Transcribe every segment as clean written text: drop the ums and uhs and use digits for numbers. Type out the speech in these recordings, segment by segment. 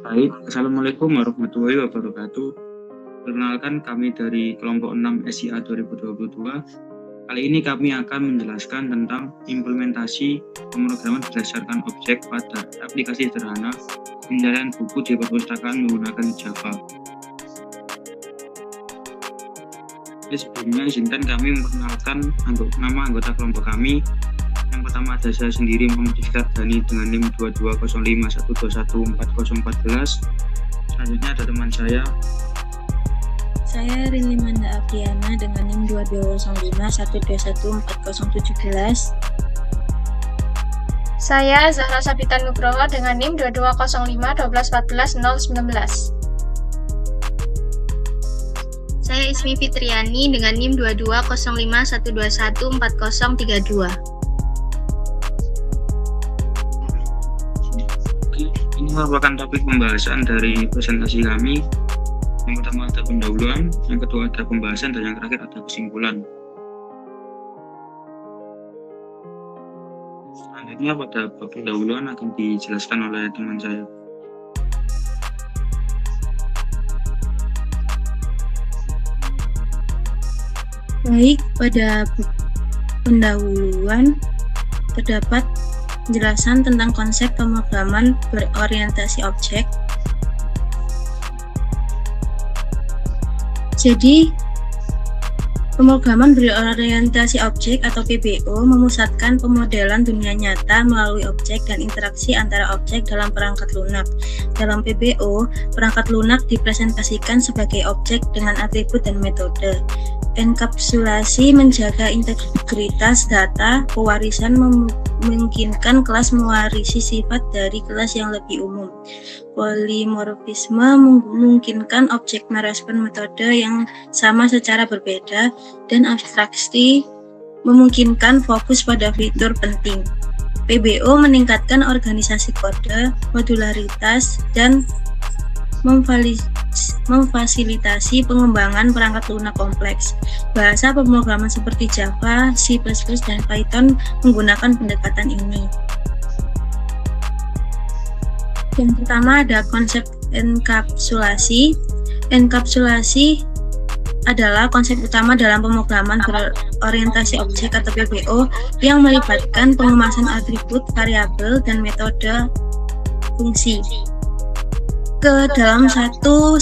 Baik, Assalamualaikum warahmatullahi wabarakatuh. Perkenalkan kami dari kelompok 6 SIA 2022. Kali ini kami akan menjelaskan tentang implementasi pemrograman berdasarkan objek pada aplikasi sederhana pencarian buku di perpustakaan menggunakan Java. Sebelumnya izinkan kami memperkenalkan nama anggota kelompok kami. Yang pertama ada saya sendiri, Muhammad Rizky Ardhani dengan NIM 220512140414. Selanjutnya ada teman saya Rini Manda Apriana dengan NIM 220512140717. Saya Zahra Sabita Nugroho dengan NIM 220512141019. Saya Ismi Fitriani dengan NIM 220512140032. Ini merupakan topik pembahasan dari presentasi kami. Yang pertama ada pendahuluan, yang kedua ada pembahasan, dan yang terakhir ada kesimpulan. Selanjutnya pada bab pendahuluan akan dijelaskan oleh teman saya. Baik, pada pendahuluan terdapat penjelasan tentang konsep pemrograman berorientasi objek. Jadi, pemrograman berorientasi objek atau PBO memusatkan pemodelan dunia nyata melalui objek dan interaksi antara objek dalam perangkat lunak. Dalam PBO, perangkat lunak dipresentasikan sebagai objek dengan atribut dan metode. Enkapsulasi menjaga integritas data, pewarisan memungkinkan kelas mewarisi sifat dari kelas yang lebih umum. Polimorfisme memungkinkan objek merespon metode yang sama secara berbeda, dan abstraksi memungkinkan fokus pada fitur penting. PBO meningkatkan organisasi kode, modularitas, dan memfasilitasi pengembangan perangkat lunak kompleks. Bahasa pemrograman seperti Java, C++, dan Python menggunakan pendekatan ini. Yang pertama ada konsep enkapsulasi. Enkapsulasi adalah konsep utama dalam pemrograman berorientasi objek atau PBO yang melibatkan pengemasan atribut, variabel, dan metode fungsi ke dalam satu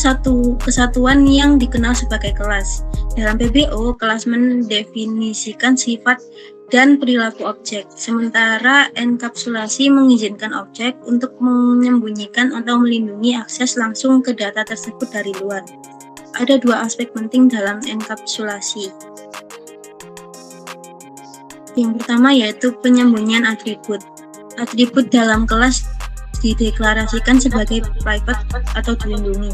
kesatuan yang dikenal sebagai kelas. Dalam PBO, kelas mendefinisikan sifat dan perilaku objek, sementara enkapsulasi mengizinkan objek untuk menyembunyikan atau melindungi akses langsung ke data tersebut dari luar. Ada dua aspek penting dalam enkapsulasi. Yang pertama yaitu penyembunyian atribut. Atribut dalam kelas dideklarasikan sebagai private atau dilindungi.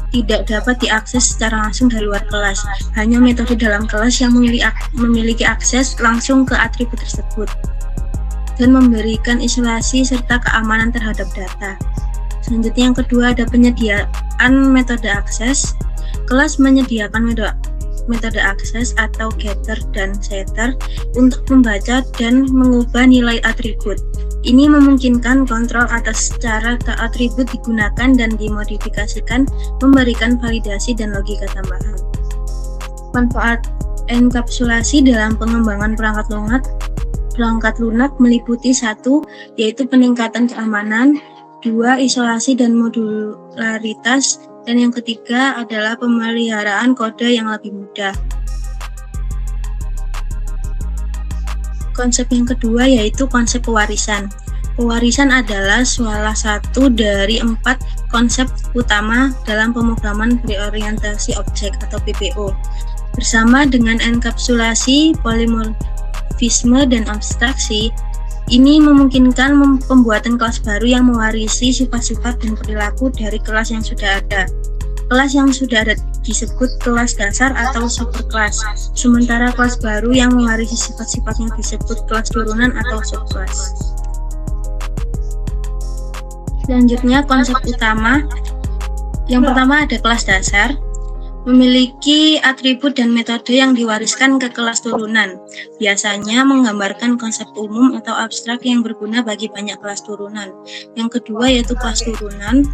Tidak dapat diakses secara langsung dari luar kelas. Hanya metode dalam kelas yang memiliki akses langsung ke atribut tersebut dan memberikan isolasi serta keamanan terhadap data. Selanjutnya yang kedua ada penyediaan metode akses. Kelas menyediakan metode akses atau getter dan setter untuk membaca dan mengubah nilai atribut. Ini memungkinkan kontrol atas cara atribut digunakan dan dimodifikasikan, memberikan validasi dan logika tambahan. Manfaat enkapsulasi dalam pengembangan perangkat lunak meliputi 1, yaitu peningkatan keamanan, 2, isolasi dan modularitas, dan yang ketiga adalah pemeliharaan kode yang lebih mudah. Konsep yang kedua yaitu konsep pewarisan. Pewarisan adalah salah satu dari 4 konsep utama dalam pemrograman berorientasi objek atau PBO. Bersama dengan enkapsulasi, polimorfisme, dan abstraksi, ini memungkinkan pembuatan kelas baru yang mewarisi sifat-sifat dan perilaku dari kelas yang sudah ada. Kelas yang sudah ada disebut kelas dasar atau superkelas, sementara kelas baru yang mewarisi sifat-sifatnya disebut kelas turunan atau subkelas. Selanjutnya konsep utama. Yang pertama ada kelas dasar. memiliki atribut dan metode yang diwariskan ke kelas turunan. Biasanya menggambarkan konsep umum atau abstrak yang berguna bagi banyak kelas turunan. Yang kedua yaitu kelas turunan.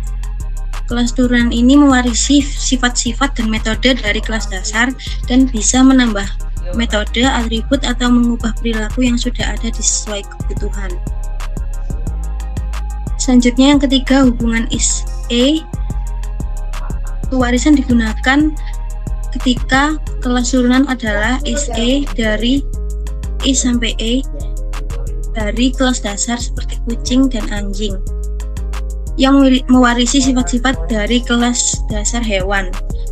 Kelas turunan ini mewarisi sifat-sifat dan metode dari kelas dasar dan bisa menambah metode, atribut, atau mengubah perilaku yang sudah ada sesuai kebutuhan. Selanjutnya yang ketiga, hubungan is-A. Pewarisan digunakan ketika kelas turunan adalah is-A dari is sampai E dari kelas dasar seperti kucing dan anjing yang mewarisi sifat-sifat dari kelas dasar hewan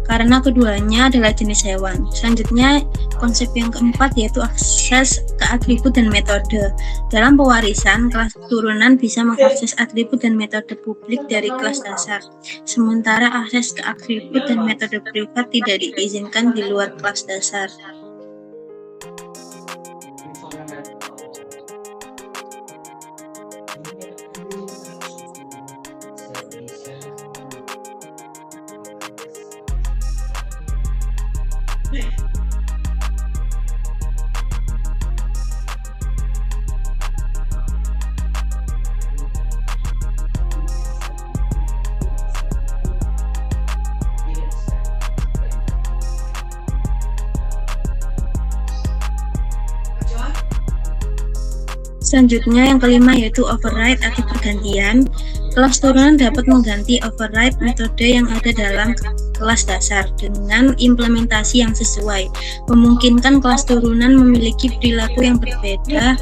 karena keduanya adalah jenis hewan. Selanjutnya konsep yang keempat yaitu akses ke atribut dan metode. Dalam pewarisan, kelas turunan bisa mengakses atribut dan metode publik dari kelas dasar, sementara akses ke atribut dan metode privat tidak diizinkan di luar kelas dasar. Selanjutnya yang kelima yaitu override atau pergantian. Kelas turunan dapat mengganti override metode yang ada dalam kelas dasar dengan implementasi yang sesuai, memungkinkan kelas turunan memiliki perilaku yang berbeda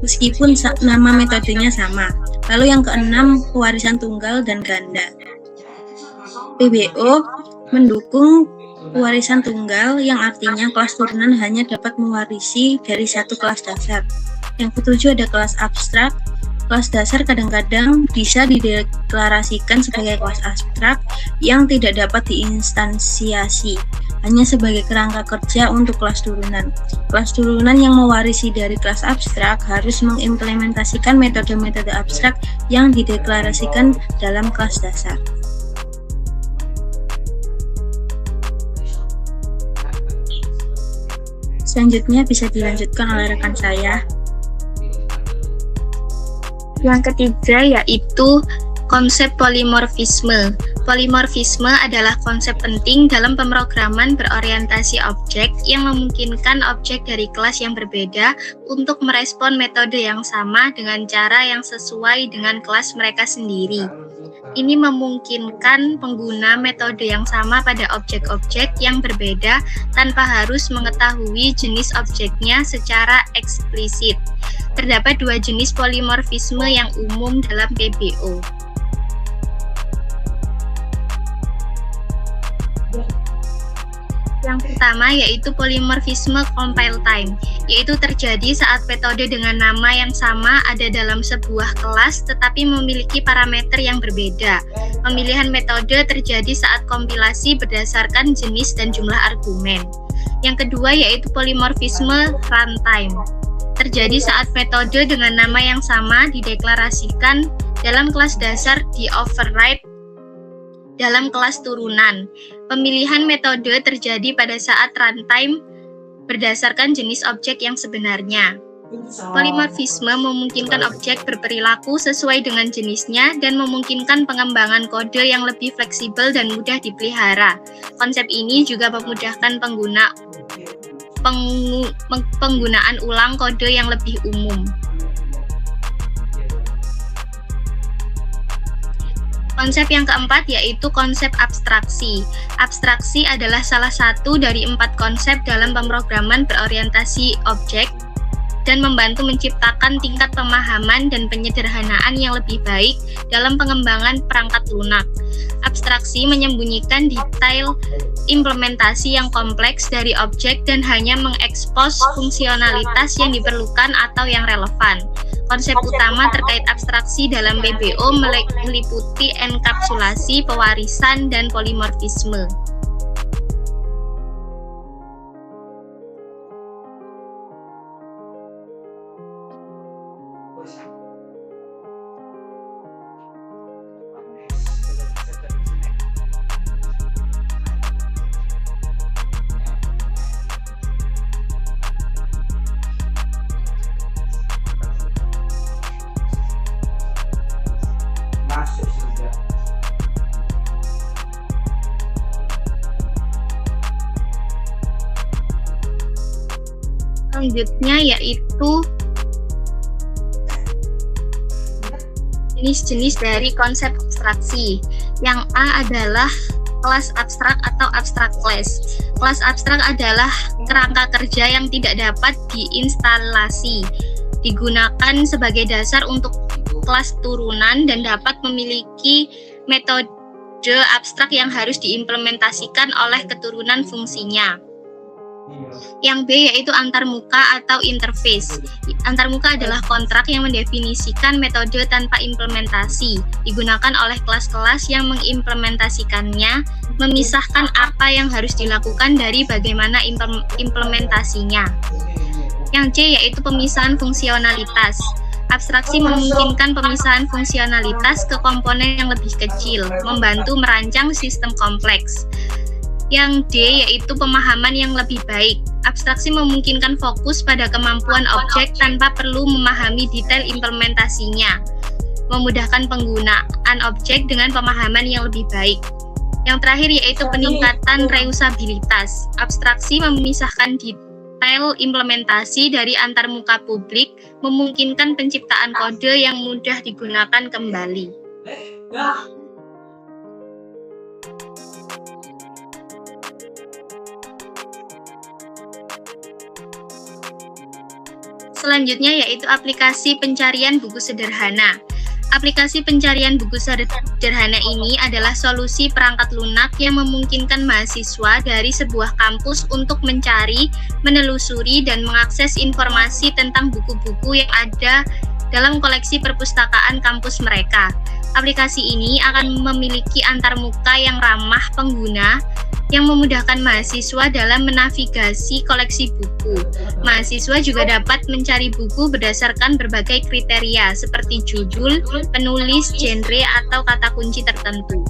meskipun nama metodenya sama. Lalu yang keenam, pewarisan tunggal dan ganda. PBO mendukung pewarisan tunggal yang artinya kelas turunan hanya dapat mewarisi dari satu kelas dasar. Yang ketujuh ada kelas abstrak. Kelas dasar kadang-kadang bisa dideklarasikan sebagai kelas abstrak yang tidak dapat diinstansiasi, hanya sebagai kerangka kerja untuk kelas turunan. Kelas turunan yang mewarisi dari kelas abstrak harus mengimplementasikan metode-metode abstrak yang dideklarasikan dalam kelas dasar. Selanjutnya bisa dilanjutkan oleh rekan saya. Yang ketiga yaitu konsep polimorfisme. Polimorfisme adalah konsep penting dalam pemrograman berorientasi objek yang memungkinkan objek dari kelas yang berbeda untuk merespon metode yang sama dengan cara yang sesuai dengan kelas mereka sendiri. Ini memungkinkan pengguna metode yang sama pada objek-objek yang berbeda tanpa harus mengetahui jenis objeknya secara eksplisit. Terdapat dua jenis polimorfisme yang umum dalam PBO. Yang pertama yaitu polimorfisme compile time, yaitu terjadi saat metode dengan nama yang sama ada dalam sebuah kelas tetapi memiliki parameter yang berbeda. Pemilihan metode terjadi saat kompilasi berdasarkan jenis dan jumlah argumen. Yang kedua yaitu polimorfisme runtime, terjadi saat metode dengan nama yang sama dideklarasikan dalam kelas dasar di-override dalam kelas turunan. Pemilihan metode terjadi pada saat runtime berdasarkan jenis objek yang sebenarnya. Polimorfisme memungkinkan objek berperilaku sesuai dengan jenisnya dan memungkinkan pengembangan kode yang lebih fleksibel dan mudah dipelihara. Konsep ini juga memudahkan penggunaan ulang kode yang lebih umum. Konsep yang keempat yaitu konsep abstraksi. Abstraksi adalah salah satu dari 4 konsep dalam pemrograman berorientasi objek dan membantu menciptakan tingkat pemahaman dan penyederhanaan yang lebih baik dalam pengembangan perangkat lunak. Abstraksi menyembunyikan detail implementasi yang kompleks dari objek dan hanya mengekspos fungsionalitas yang diperlukan atau yang relevan. Konsep utama terkait abstraksi dalam PBO meliputi enkapsulasi, pewarisan, dan polimorfisme. Selanjutnya yaitu jenis-jenis dari konsep abstraksi. Yang A adalah kelas abstrak atau abstract class. Kelas abstrak adalah kerangka kerja yang tidak dapat diinstalasi, digunakan sebagai dasar untuk kelas turunan dan dapat memiliki metode abstrak yang harus diimplementasikan oleh keturunan fungsinya. Yang B yaitu antarmuka atau interface. Antarmuka adalah kontrak yang mendefinisikan metode tanpa implementasi, digunakan oleh kelas-kelas yang mengimplementasikannya, memisahkan apa yang harus dilakukan dari bagaimana implementasinya. Yang C yaitu pemisahan fungsionalitas. Abstraksi memungkinkan pemisahan fungsionalitas ke komponen yang lebih kecil, membantu merancang sistem kompleks. Yang D yaitu pemahaman yang lebih baik. Abstraksi memungkinkan fokus pada kemampuan objek tanpa perlu memahami detail implementasinya, memudahkan penggunaan objek dengan pemahaman yang lebih baik. Yang terakhir yaitu peningkatan reusabilitas. Abstraksi memisahkan detail implementasi dari antarmuka publik, memungkinkan penciptaan kode yang mudah digunakan kembali. Selanjutnya yaitu aplikasi pencarian buku sederhana. Aplikasi pencarian buku sederhana ini adalah solusi perangkat lunak yang memungkinkan mahasiswa dari sebuah kampus untuk mencari, menelusuri, dan mengakses informasi tentang buku-buku yang ada dalam koleksi perpustakaan kampus mereka. Aplikasi ini akan memiliki antarmuka yang ramah pengguna, yang memudahkan mahasiswa dalam menavigasi koleksi buku. Mahasiswa juga dapat mencari buku berdasarkan berbagai kriteria seperti judul, penulis, genre, atau kata kunci tertentu.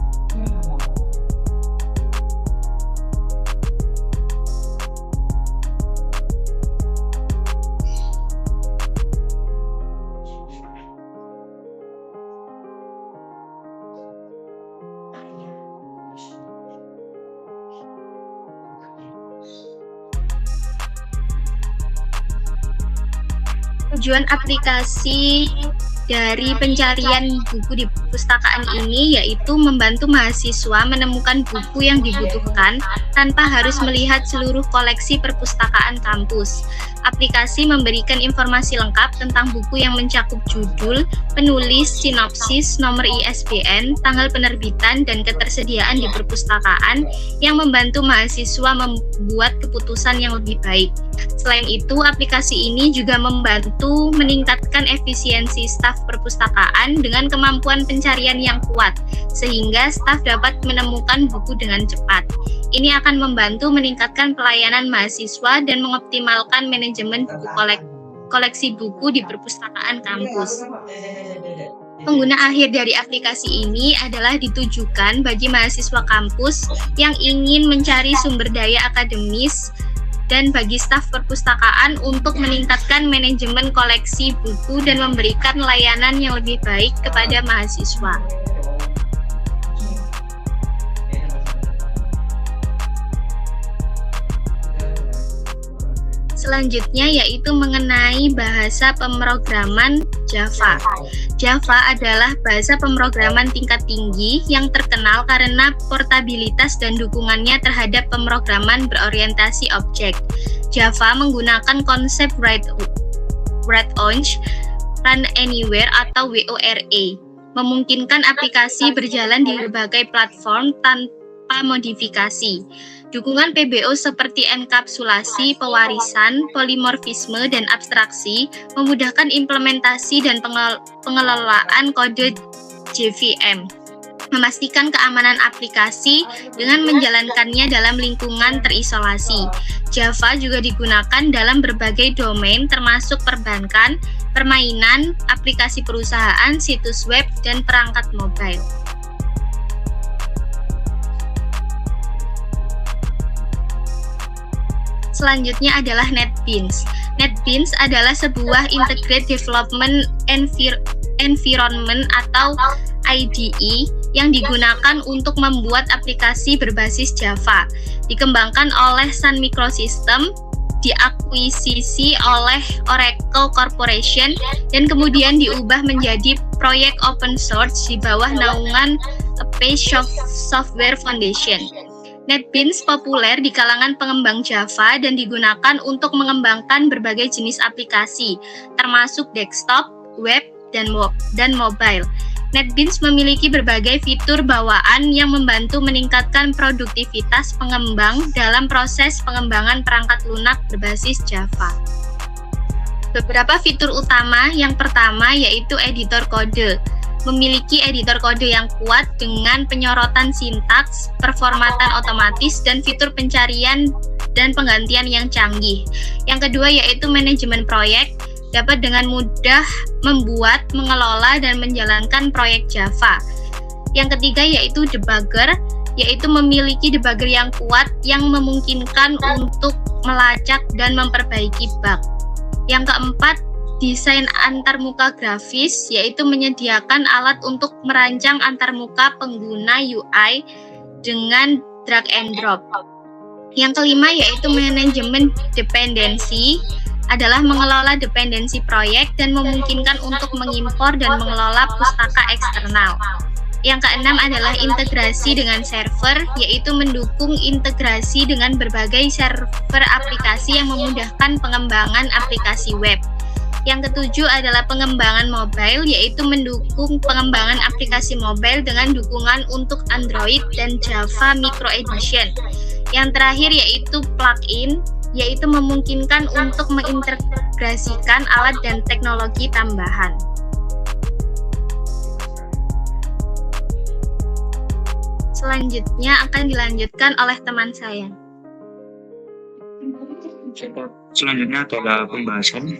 Tujuan aplikasi dari pencarian buku di perpustakaan ini yaitu membantu mahasiswa menemukan buku yang dibutuhkan tanpa harus melihat seluruh koleksi perpustakaan kampus. Aplikasi memberikan informasi lengkap tentang buku yang mencakup judul, penulis, sinopsis, nomor ISBN, tanggal penerbitan, dan ketersediaan di perpustakaan yang membantu mahasiswa membuat keputusan yang lebih baik. Selain itu, aplikasi ini juga membantu meningkatkan efisiensi staf perpustakaan dengan kemampuan pencarian yang kuat, sehingga staf dapat menemukan buku dengan cepat. Ini akan membantu meningkatkan pelayanan mahasiswa dan mengoptimalkan manajemen buku koleksi buku di perpustakaan kampus. Pengguna akhir dari aplikasi ini adalah ditujukan bagi mahasiswa kampus yang ingin mencari sumber daya akademis dan bagi staf perpustakaan untuk meningkatkan manajemen koleksi buku dan memberikan layanan yang lebih baik kepada mahasiswa. Selanjutnya yaitu mengenai bahasa pemrograman Java. Java adalah bahasa pemrograman tingkat tinggi yang terkenal karena portabilitas dan dukungannya terhadap pemrograman berorientasi objek. Java menggunakan konsep write once, run anywhere atau WORA, memungkinkan aplikasi berjalan di berbagai platform tanpa modifikasi. Dukungan PBO seperti enkapsulasi, pewarisan, polimorfisme, dan abstraksi memudahkan implementasi dan pengelolaan kode JVM, memastikan keamanan aplikasi dengan menjalankannya dalam lingkungan terisolasi. Java juga digunakan dalam berbagai domain termasuk perbankan, permainan, aplikasi perusahaan, situs web, dan perangkat mobile. Selanjutnya adalah NetBeans. NetBeans adalah sebuah Integrated Development Environment atau IDE yang digunakan untuk membuat aplikasi berbasis Java. Dikembangkan oleh Sun Microsystems, diakuisisi oleh Oracle Corporation dan kemudian diubah menjadi proyek open source di bawah naungan Apache Software Foundation. NetBeans populer di kalangan pengembang Java dan digunakan untuk mengembangkan berbagai jenis aplikasi, termasuk desktop, web, dan mobile. NetBeans memiliki berbagai fitur bawaan yang membantu meningkatkan produktivitas pengembang dalam proses pengembangan perangkat lunak berbasis Java. Beberapa fitur utama, yang pertama yaitu editor kode. Memiliki editor kode yang kuat dengan penyorotan sintaks, performatan otomatis, dan fitur pencarian dan penggantian yang canggih. Yang kedua yaitu manajemen proyek, dapat dengan mudah membuat, mengelola, dan menjalankan proyek Java. Yang ketiga yaitu debugger, yaitu memiliki debugger yang kuat yang memungkinkan untuk melacak dan memperbaiki bug. Yang keempat, desain antarmuka grafis, yaitu menyediakan alat untuk merancang antarmuka pengguna UI dengan drag and drop. Yang kelima yaitu manajemen dependensi, adalah mengelola dependensi proyek dan memungkinkan untuk mengimpor dan mengelola pustaka eksternal. Yang keenam adalah integrasi dengan server, yaitu mendukung integrasi dengan berbagai server aplikasi yang memudahkan pengembangan aplikasi web. Yang ketujuh adalah pengembangan mobile, yaitu mendukung pengembangan aplikasi mobile dengan dukungan untuk Android dan Java Micro Edition. Yang terakhir yaitu plugin, yaitu memungkinkan untuk mengintegrasikan alat dan teknologi tambahan. Selanjutnya akan dilanjutkan oleh teman saya. Selanjutnya adalah pembahasan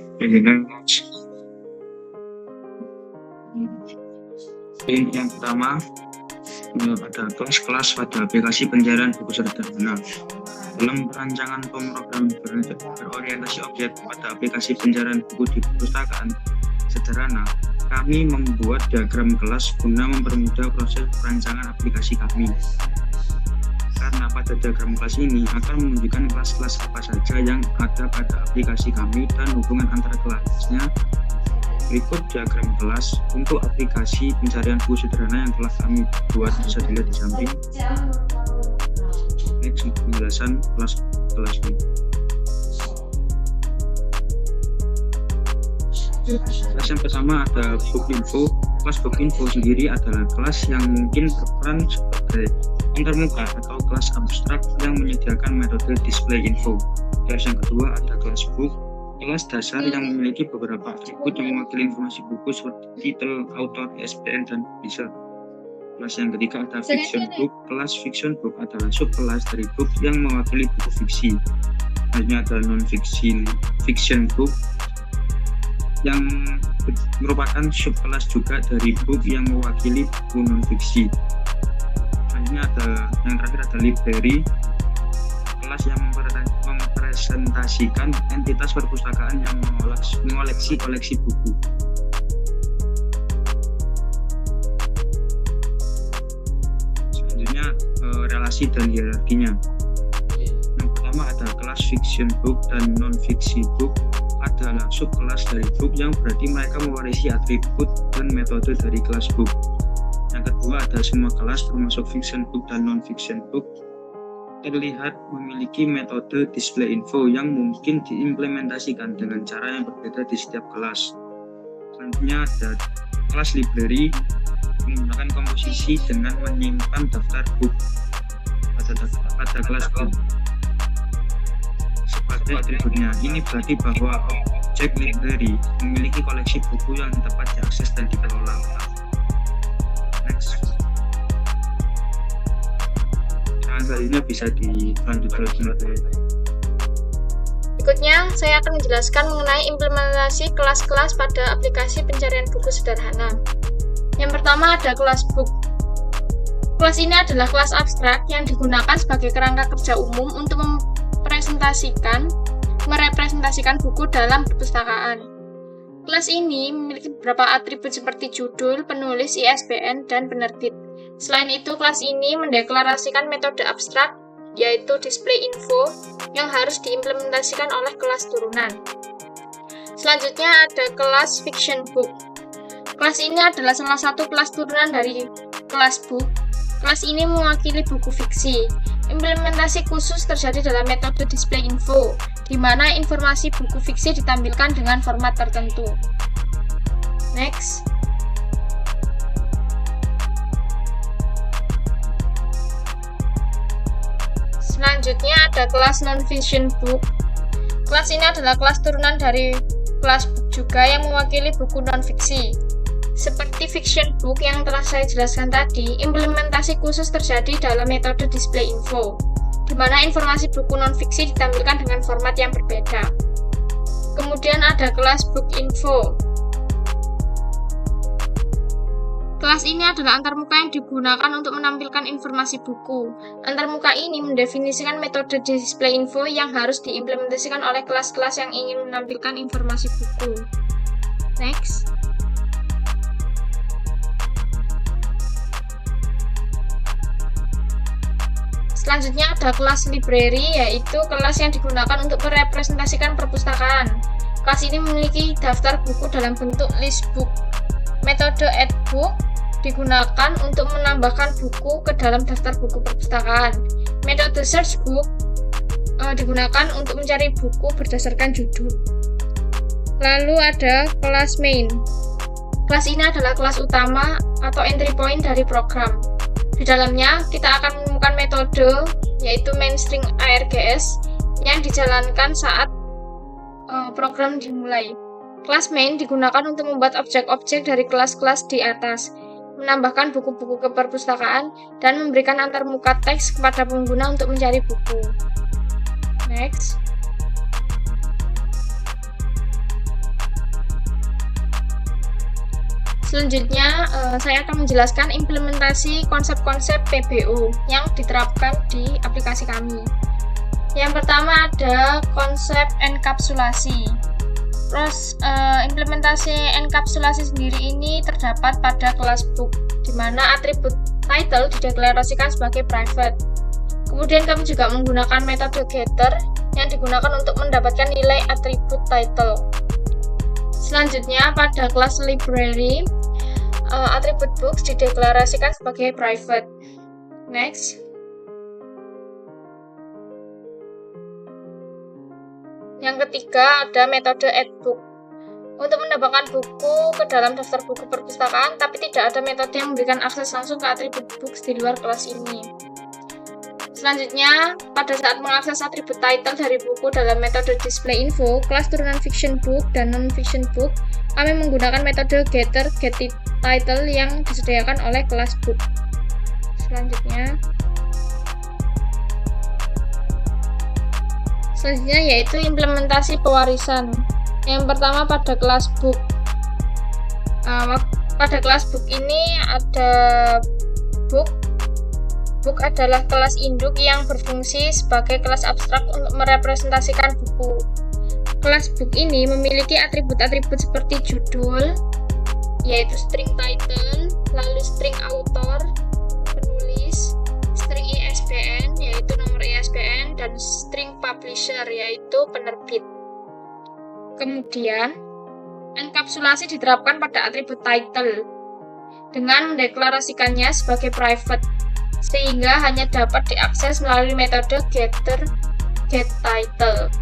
yang pertama pada kelas pada aplikasi pencarian buku sederhana. Dalam perancangan pemrogram berorientasi objek pada aplikasi pencarian buku di perpustakaan sederhana, kami membuat diagram kelas guna mempermudah proses perancangan aplikasi kami. Karena pada diagram kelas ini akan menunjukkan kelas-kelas apa saja yang ada pada aplikasi kami dan hubungan antara kelasnya. Berikut diagram kelas untuk aplikasi pencarian buku sederhana yang telah kami buat, bisa dilihat di samping. Ini penjelasan kelas ini. Kelas yang pertama ada book info. Kelas book info sendiri adalah kelas yang mungkin berperan sebagai antarmuka atau kelas abstrak yang menyediakan metode display info. Kelas yang kedua ada kelas book, kelas dasar yang memiliki beberapa atribut yang mewakili informasi buku seperti title, author, ISBN, dan publisher. Kelas yang ketiga ada fiction book. Kelas fiction book adalah subkelas dari book yang mewakili buku fiksi. Selanjutnya ada non-fiction book yang merupakan subkelas juga dari book yang mewakili buku non-fiksi. Selanjutnya yang terakhir ada library, kelas yang mempresentasikan entitas perpustakaan yang mengoleksi koleksi buku. Selanjutnya relasi dan hierarkinya. Yang pertama ada kelas fiction book dan non-fiction book adalah subkelas dari book yang berarti mereka mewarisi atribut dan metode dari kelas book. Yang kedua ada semua kelas termasuk fiction book dan non-fiction book terlihat memiliki metode display info yang mungkin diimplementasikan dengan cara yang berbeda di setiap kelas. Selanjutnya ada kelas library menggunakan komposisi dengan menyimpan daftar book pada kelas book sebagai atributnya. Ini berarti bahwa objek library memiliki koleksi buku yang dapat diakses dan dikelola. Next. Selanjutnya bisa dilanjutkan oleh. Berikutnya, saya akan menjelaskan mengenai implementasi kelas-kelas pada aplikasi pencarian buku sederhana. Yang pertama ada kelas book. Kelas ini adalah kelas abstrak yang digunakan sebagai kerangka kerja umum untuk merepresentasikan buku dalam perpustakaan. Kelas ini memiliki beberapa atribut seperti judul, penulis, ISBN, dan penerbit. Selain itu, kelas ini mendeklarasikan metode abstrak, yaitu display info, yang harus diimplementasikan oleh kelas turunan. Selanjutnya ada kelas fiction book. Kelas ini adalah salah satu kelas turunan dari kelas book. Kelas ini mewakili buku fiksi. Implementasi khusus terjadi dalam metode display info, di mana informasi buku fiksi ditampilkan dengan format tertentu. Next. Selanjutnya ada kelas non-fiction book. Kelas ini adalah kelas turunan dari kelas book juga yang mewakili buku non-fiksi. Seperti fiction book yang telah saya jelaskan tadi, implementasi khusus terjadi dalam metode display info, di mana informasi buku non-fiksi ditampilkan dengan format yang berbeda. Kemudian ada kelas book info. Kelas ini adalah antarmuka yang digunakan untuk menampilkan informasi buku. Antarmuka ini mendefinisikan metode display info yang harus diimplementasikan oleh kelas-kelas yang ingin menampilkan informasi buku. Next. Selanjutnya ada kelas library, yaitu kelas yang digunakan untuk merepresentasikan perpustakaan. Kelas ini memiliki daftar buku dalam bentuk list book. Metode add book digunakan untuk menambahkan buku ke dalam daftar buku perpustakaan. Metode search book digunakan untuk mencari buku berdasarkan judul. Lalu ada kelas main. Kelas ini adalah kelas utama atau entry point dari program. Di dalamnya kita akan menemukan metode yaitu main string args yang dijalankan saat program dimulai. Kelas main digunakan untuk membuat objek-objek dari kelas-kelas di atas, menambahkan buku-buku ke perpustakaan, dan memberikan antarmuka teks kepada pengguna untuk mencari buku. Next. Selanjutnya, saya akan menjelaskan implementasi konsep-konsep PBO yang diterapkan di aplikasi kami. Yang pertama ada konsep enkapsulasi. Terus, implementasi enkapsulasi sendiri ini terdapat pada kelas book, di mana atribut title dideklarasikan sebagai private. Kemudian kami juga menggunakan metode getter yang digunakan untuk mendapatkan nilai atribut title. Selanjutnya, pada kelas library, atribut books dideklarasikan sebagai private. Next. Yang ketiga ada metode add book. Untuk menambahkan buku ke dalam daftar buku perpustakaan, tapi tidak ada metode yang memberikan akses langsung ke atribut books di luar kelas ini. Selanjutnya, pada saat mengakses atribut title dari buku dalam metode display info, kelas turunan fiction book dan non-fiction book, kami menggunakan metode getter getTitle yang disediakan oleh kelas book. Selanjutnya yaitu implementasi pewarisan. Yang pertama pada kelas book. Pada kelas book ini ada book. Book adalah kelas induk yang berfungsi sebagai kelas abstrak untuk merepresentasikan buku. Kelas book ini memiliki atribut-atribut seperti judul, yaitu string title, lalu string author, penulis, string ISBN, yaitu nomor ISBN, dan string publisher, yaitu penerbit. Kemudian, enkapsulasi diterapkan pada atribut title dengan mendeklarasikannya sebagai private, sehingga hanya dapat diakses melalui metode getter getTitle.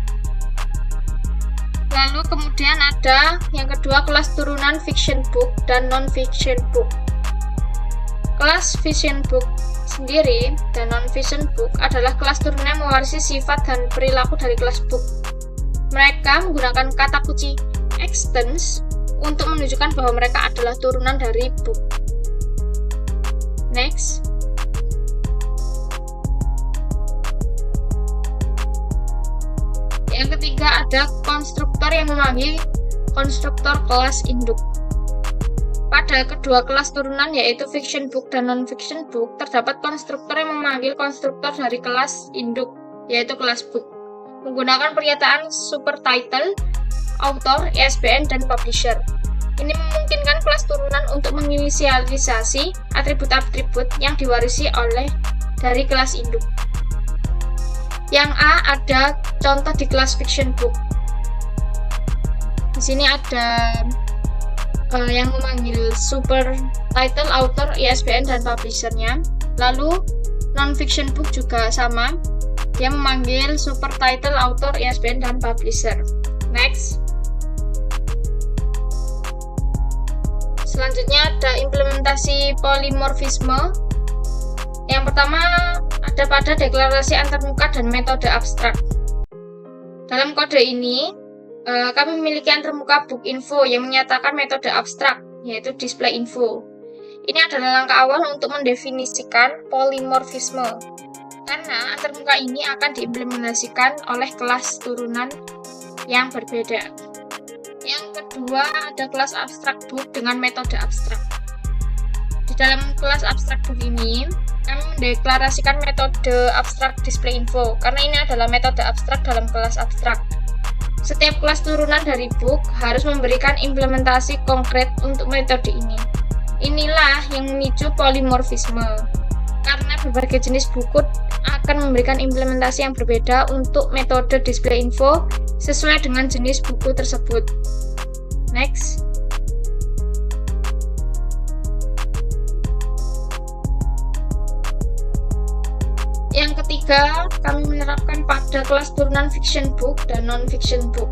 Lalu kemudian ada yang kedua kelas turunan fiction book dan non-fiction book. Kelas fiction book sendiri dan non-fiction book adalah kelas turunan yang mewarisi sifat dan perilaku dari kelas book. Mereka menggunakan kata kunci extends untuk menunjukkan bahwa mereka adalah turunan dari book. Next. Yang ketiga ada konstruktor yang memanggil konstruktor kelas induk. Pada kedua kelas turunan yaitu fiction book dan non-fiction book, terdapat konstruktor yang memanggil konstruktor dari kelas induk, yaitu kelas book, menggunakan pernyataan supertitle, author, ISBN, dan publisher. Ini memungkinkan kelas turunan untuk menginisialisasi atribut-atribut yang diwarisi oleh dari kelas induk. Yang A ada contoh di kelas fiction book. Di sini ada yang memanggil subtitle, author, ISBN, dan publishernya. Lalu non-fiction book juga sama, dia memanggil subtitle, author, ISBN, dan publisher. Next. Selanjutnya ada implementasi polimorfisme. Yang pertama ada pada deklarasi antarmuka dan metode abstrak. Dalam kode ini, kami memiliki antarmuka book info yang menyatakan metode abstrak, yaitu display info. Ini adalah langkah awal untuk mendefinisikan polimorfisme, karena antarmuka ini akan diimplementasikan oleh kelas turunan yang berbeda. Yang kedua ada kelas abstrak book dengan metode abstrak. Di dalam kelas abstrak book ini, kami mendeklarasikan metode abstrak display info, karena ini adalah metode abstrak dalam kelas abstrak. Setiap kelas turunan dari book harus memberikan implementasi konkret untuk metode ini. Inilah yang memicu polimorfisme, karena berbagai jenis buku akan memberikan implementasi yang berbeda untuk metode display info sesuai dengan jenis buku tersebut. Next. Yang ketiga, kami menerapkan pada kelas turunan fiction book dan non-fiction book.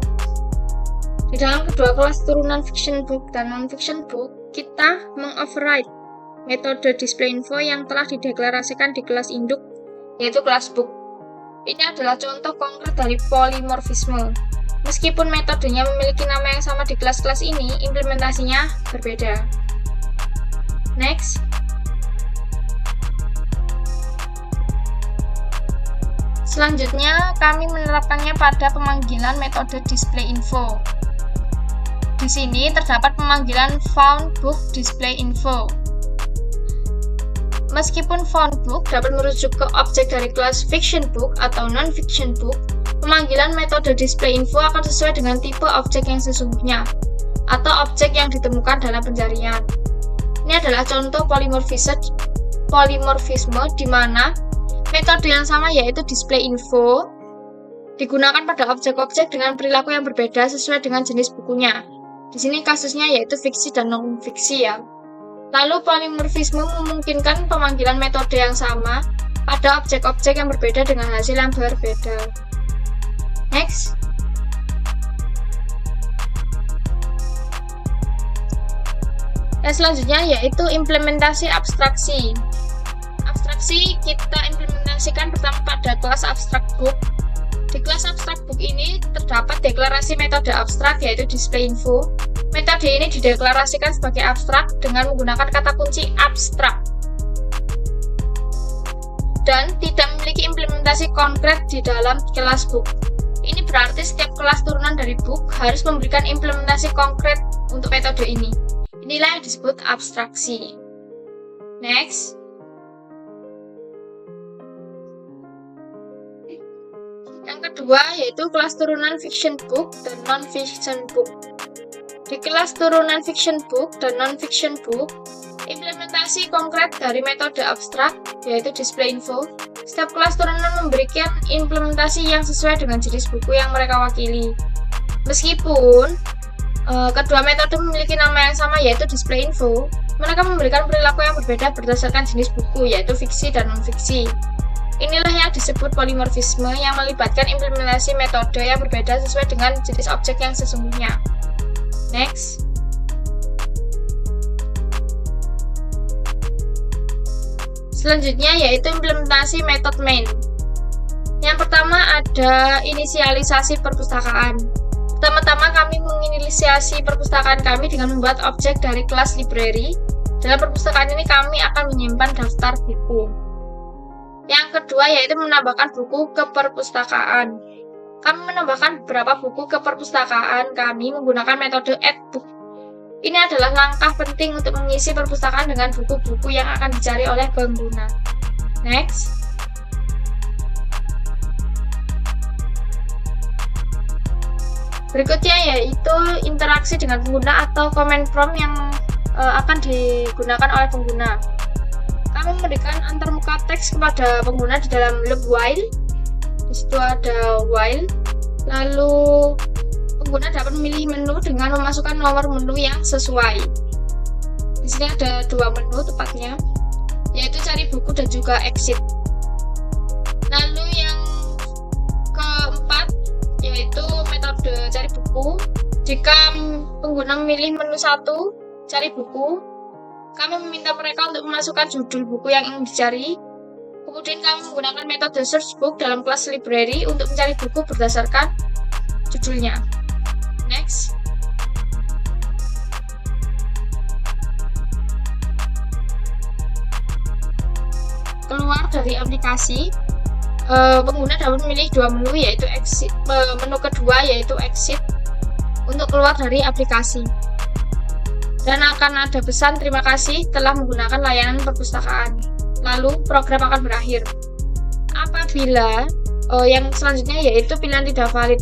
Di dalam kedua kelas turunan fiction book dan non-fiction book, kita mengoverride metode display info yang telah dideklarasikan di kelas induk, yaitu kelas book. Ini adalah contoh konkret dari polimorfisme. Meskipun metodenya memiliki nama yang sama di kelas-kelas ini, implementasinya berbeda. Next. Selanjutnya, kami menerapkannya pada pemanggilan metode display info. Di sini terdapat pemanggilan found book display info. Meskipun found book dapat merujuk ke objek dari kelas fiction book atau non-fiction book, pemanggilan metode display info akan sesuai dengan tipe objek yang sesungguhnya, atau objek yang ditemukan dalam pencarian. Ini adalah contoh polimorfisme di mana metode yang sama, yaitu display info, digunakan pada objek-objek dengan perilaku yang berbeda sesuai dengan jenis bukunya. Di sini kasusnya yaitu fiksi dan non-fiksi ya. Lalu polimorfisme memungkinkan pemanggilan metode yang sama pada objek-objek yang berbeda dengan hasil yang berbeda. Next. Dan selanjutnya yaitu implementasi abstraksi. Abstraksi kita implementasikan pertama pada kelas abstrak book. Di kelas abstrak book ini terdapat deklarasi metode abstrak, yaitu display info. Metode ini dideklarasikan sebagai abstrak dengan menggunakan kata kunci abstrak dan tidak memiliki implementasi konkret di dalam kelas book. Ini berarti setiap kelas turunan dari book harus memberikan implementasi konkret untuk metode ini. Inilah yang disebut abstraksi. Next. Yang kedua yaitu kelas turunan fiction book dan non-fiction book. Di kelas turunan fiction book dan non-fiction book, implementasi konkret dari metode abstrak, yaitu display info. Setiap kelas turunan memberikan implementasi yang sesuai dengan jenis buku yang mereka wakili. Meskipun kedua metode memiliki nama yang sama, yaitu display info, mereka memberikan perilaku yang berbeda berdasarkan jenis buku, yaitu fiksi dan non-fiksi. Inilah yang disebut polimorfisme yang melibatkan implementasi metode yang berbeda sesuai dengan jenis objek yang sesungguhnya. Next. Selanjutnya yaitu implementasi metode main. Yang pertama ada inisialisasi perpustakaan. Pertama-tama kami menginisiasi perpustakaan kami dengan membuat objek dari kelas library. Dalam perpustakaan ini kami akan menyimpan daftar buku. Yang kedua yaitu menambahkan buku ke perpustakaan. Kami menambahkan beberapa buku ke perpustakaan kami menggunakan metode add book. Ini adalah langkah penting untuk mengisi perpustakaan dengan buku-buku yang akan dicari oleh pengguna. Next. Berikutnya yaitu interaksi dengan pengguna atau command prompt yang akan digunakan oleh pengguna. Kami memberikan antarmuka teks kepada pengguna di dalam loop while. Di situ ada while. Lalu pengguna dapat memilih menu dengan memasukkan nomor menu yang sesuai. Di sini ada dua menu tepatnya, yaitu cari buku dan juga exit. Lalu yang keempat yaitu metode cari buku. Jika pengguna memilih menu 1, cari buku, kami meminta mereka untuk memasukkan judul buku yang ingin dicari. Kemudian kami menggunakan metode search book dalam kelas library untuk mencari buku berdasarkan judulnya. Next. Keluar dari aplikasi, pengguna dapat memilih dua menu, yaitu exit. Menu kedua yaitu exit untuk keluar dari aplikasi. Dan akan ada pesan terima kasih telah menggunakan layanan perpustakaan. Lalu program akan berakhir. Apabila yang selanjutnya yaitu pilihan tidak valid.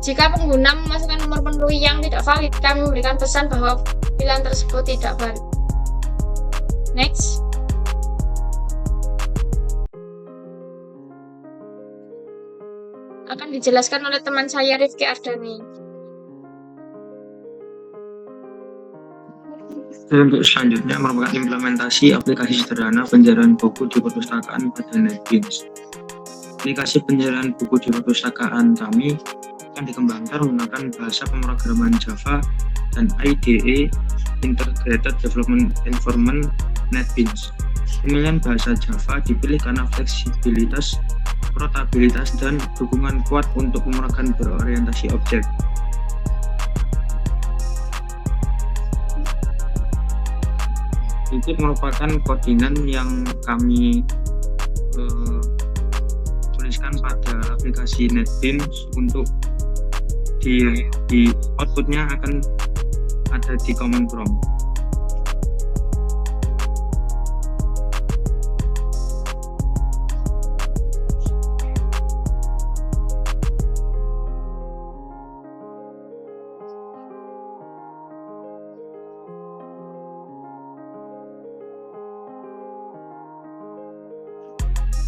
Jika pengguna memasukkan nomor menu yang tidak valid, kami memberikan pesan bahwa pilihan tersebut tidak valid. Next. Akan dijelaskan oleh teman saya Rifki Ardani. Untuk selanjutnya merupakan implementasi aplikasi sederhana pencarian buku di perpustakaan pada NetBeans. Aplikasi pencarian buku di perpustakaan kami akan dikembangkan menggunakan bahasa pemrograman Java dan IDE Integrated Development Environment NetBeans. Pemilihan bahasa Java dipilih karena fleksibilitas, portabilitas, dan dukungan kuat untuk pemrograman berorientasi objek. Itu merupakan codingan yang kami tuliskan pada aplikasi NetBeans. Untuk di outputnya akan ada di command prompt.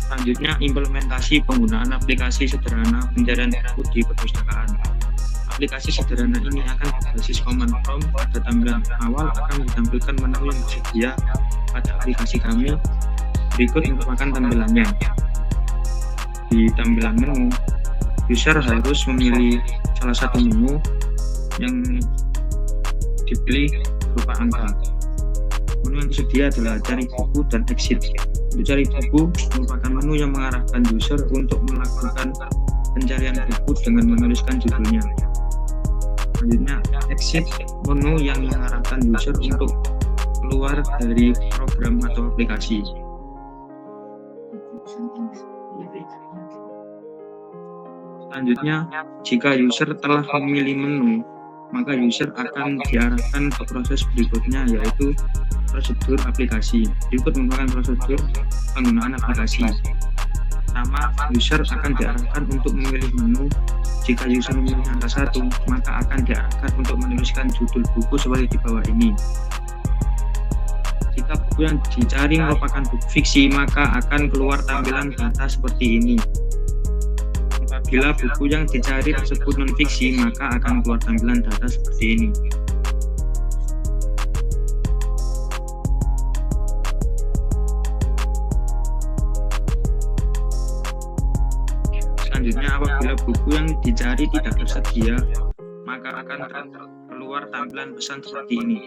Selanjutnya, implementasi penggunaan aplikasi sederhana pencarian buku di perpustakaan. Aplikasi sederhana ini akan berbasis command prompt. Pada tampilan awal akan ditampilkan menu yang tersedia pada aplikasi kami. Berikut merupakan tampilannya. Di tampilan menu, user harus memilih salah satu menu yang dipilih berupa angka. Menu yang tersedia adalah cari buku dan exit. Untuk cari buku merupakan menu yang mengarahkan user untuk melakukan pencarian buku dengan menuliskan judulnya. Selanjutnya, exit, menu yang mengarahkan user untuk keluar dari program atau aplikasi. Selanjutnya, jika user telah memilih menu, maka user akan diarahkan ke proses berikutnya, yaitu prosedur aplikasi. Berikut merupakan prosedur penggunaan aplikasi. Pertama, user akan diarahkan untuk memilih menu. Jika user memilih angka 1, maka akan diarahkan untuk menuliskan judul buku seperti di bawah ini. Jika buku yang dicari merupakan buku fiksi, maka akan keluar tampilan data seperti ini. Apabila buku yang dicari tersebut non-fiksi, maka akan keluar tampilan data seperti ini. Selanjutnya, apabila buku yang dicari tidak tersedia, maka akan keluar tampilan pesan seperti ini.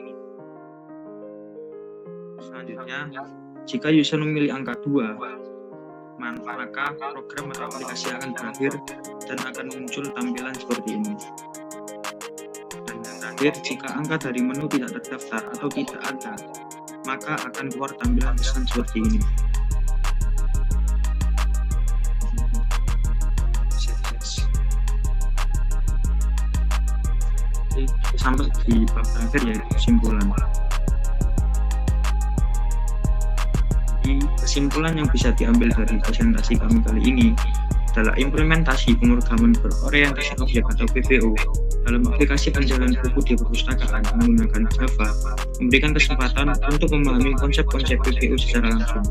Selanjutnya, jika user memilih angka 2, maka program atau aplikasi akan berakhir dan akan muncul tampilan seperti ini. Dan yang terakhir, jika angka dari menu tidak terdaftar atau tidak ada, maka akan keluar tampilan pesan seperti ini. Sampai di bab terakhir, yaitu kesimpulan. Kesimpulan yang bisa diambil dari presentasi kami kali ini adalah implementasi pemrograman berorientasi objek atau PBO dalam aplikasi pencarian buku di perpustakaan menggunakan Java memberikan kesempatan untuk memahami konsep-konsep PBO secara langsung.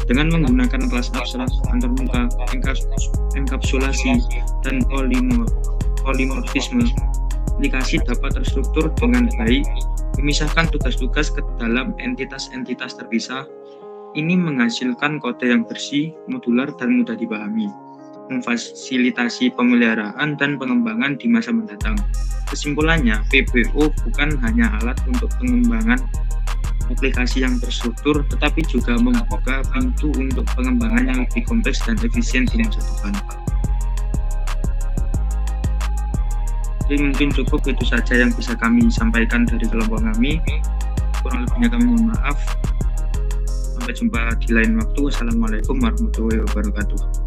Dengan menggunakan kelas abstrak, antarmuka, enkapsulasi, dan polimorfisme, aplikasi dapat terstruktur dengan baik, memisahkan tugas-tugas ke dalam entitas-entitas terpisah. Ini menghasilkan kode yang bersih, modular, dan mudah dipahami, memfasilitasi pemeliharaan dan pengembangan di masa mendatang. Kesimpulannya, PBO bukan hanya alat untuk pengembangan aplikasi yang terstruktur, tetapi juga membuka pintu untuk pengembangan yang lebih kompleks dan efisien di masa depan. Jadi mungkin cukup itu saja yang bisa kami sampaikan dari kelompok kami. Kurang lebihnya kami mohon maaf. Sampai jumpa di lain waktu. Assalamualaikum warahmatullahi wabarakatuh.